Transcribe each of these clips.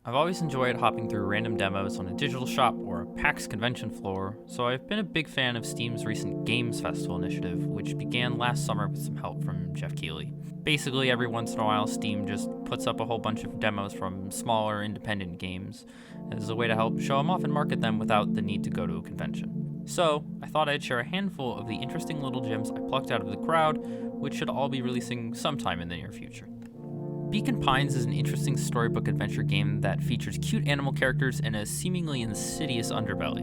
I've always enjoyed hopping through random demos on a digital shop or a PAX convention floor, so I've been a big fan of Steam's recent Games Festival initiative, which began last summer with some help from Jeff Keighley. Basically, every once in a while, Steam just puts up a whole bunch of demos from smaller independent games as a way to help show them off and market them without the need to go to a convention. So, I thought I'd share a handful of the interesting little gems I plucked out of the crowd, which should all be releasing sometime in the near future. Beacon Pines is an interesting storybook adventure game that features cute animal characters and a seemingly insidious underbelly.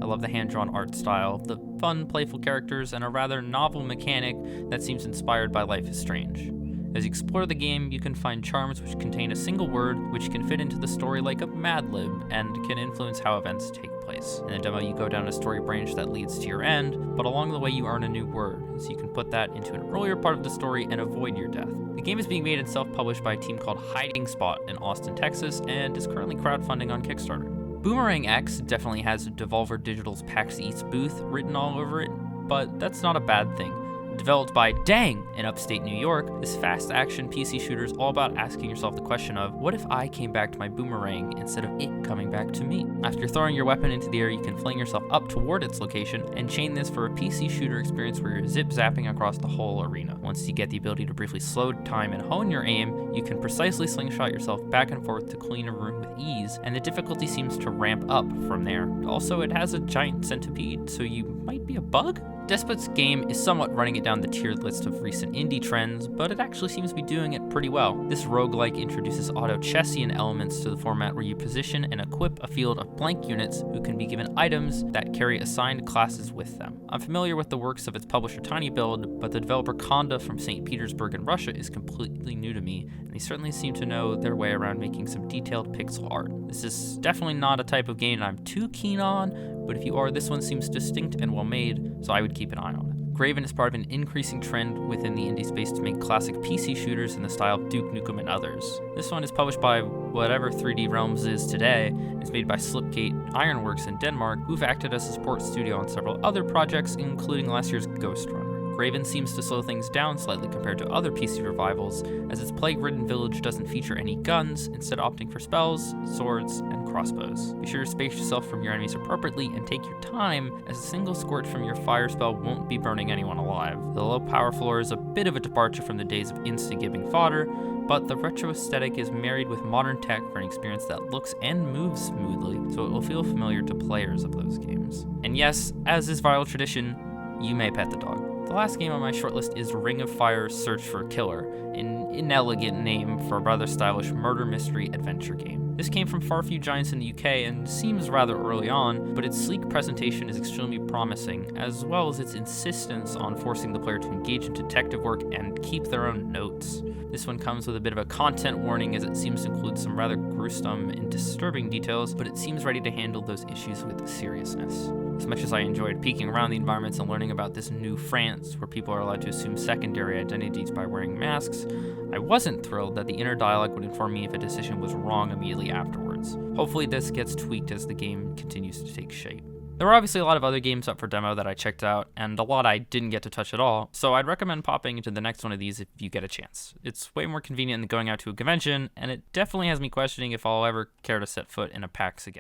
I love the hand-drawn art style, the fun, playful characters, and a rather novel mechanic that seems inspired by Life is Strange. As you explore the game, you can find charms which contain a single word, which can fit into the story like a Mad Lib, and can influence how events take place. In the demo, you go down a story branch that leads to your end, but along the way you earn a new word, so you can put that into an earlier part of the story and avoid your death. The game is being made and self-published by a team called Hiding Spot in Austin, Texas, and is currently crowdfunding on Kickstarter. Boomerang X definitely has Devolver Digital's PAX East booth written all over it, but that's not a bad thing. Developed by Dang in upstate New York, this fast-action PC shooter is all about asking yourself the question of, what if I came back to my boomerang instead of it coming back to me? After throwing your weapon into the air, you can fling yourself up toward its location and chain this for a PC shooter experience where you're zip-zapping across the whole arena. Once you get the ability to briefly slow time and hone your aim, you can precisely slingshot yourself back and forth to clean a room with ease, and the difficulty seems to ramp up from there. Also, it has a giant centipede, so you might be a bug? Despot's game is somewhat running it down the tiered list of recent indie trends, but it actually seems to be doing it pretty well. This roguelike introduces auto-chessian elements to the format where you position and equip a field of blank units who can be given items that carry assigned classes with them. I'm familiar with the works of its publisher TinyBuild, but the developer Conda from St. Petersburg in Russia is completely new to me, and they certainly seem to know their way around making some detailed pixel art. This is definitely not a type of game I'm too keen on, but if you are, this one seems distinct and well made, so I would keep an eye on it. Graven is part of an increasing trend within the indie space to make classic PC shooters in the style of Duke Nukem and others. This one is published by whatever 3D Realms is today, and is made by Slipgate Ironworks in Denmark, who've acted as a support studio on several other projects, including last year's Ghost Runner. Graven seems to slow things down slightly compared to other PC revivals, as its plague-ridden village doesn't feature any guns, instead opting for spells, swords, and crossbows. Be sure to space yourself from your enemies appropriately and take your time, as a single squirt from your fire spell won't be burning anyone alive. The low power floor is a bit of a departure from the days of insta-gibbing fodder, but the retro aesthetic is married with modern tech for an experience that looks and moves smoothly, so it will feel familiar to players of those games. And yes, as is viral tradition, you may pet the dog. The last game on my shortlist is Ring of Fire Search for Killer, an inelegant name for a rather stylish murder mystery adventure game. This came from Farfew Giants in the UK and seems rather early on, but its sleek presentation is extremely promising, as well as its insistence on forcing the player to engage in detective work and keep their own notes. This one comes with a bit of a content warning, as it seems to include some rather gruesome and disturbing details, but it seems ready to handle those issues with seriousness. As much as I enjoyed peeking around the environments and learning about this new France, where people are allowed to assume secondary identities by wearing masks, I wasn't thrilled that the inner dialogue would inform me if a decision was wrong immediately afterwards. Hopefully this gets tweaked as the game continues to take shape. There were obviously a lot of other games up for demo that I checked out, and a lot I didn't get to touch at all, so I'd recommend popping into the next one of these if you get a chance. It's way more convenient than going out to a convention, and it definitely has me questioning if I'll ever care to set foot in a PAX again.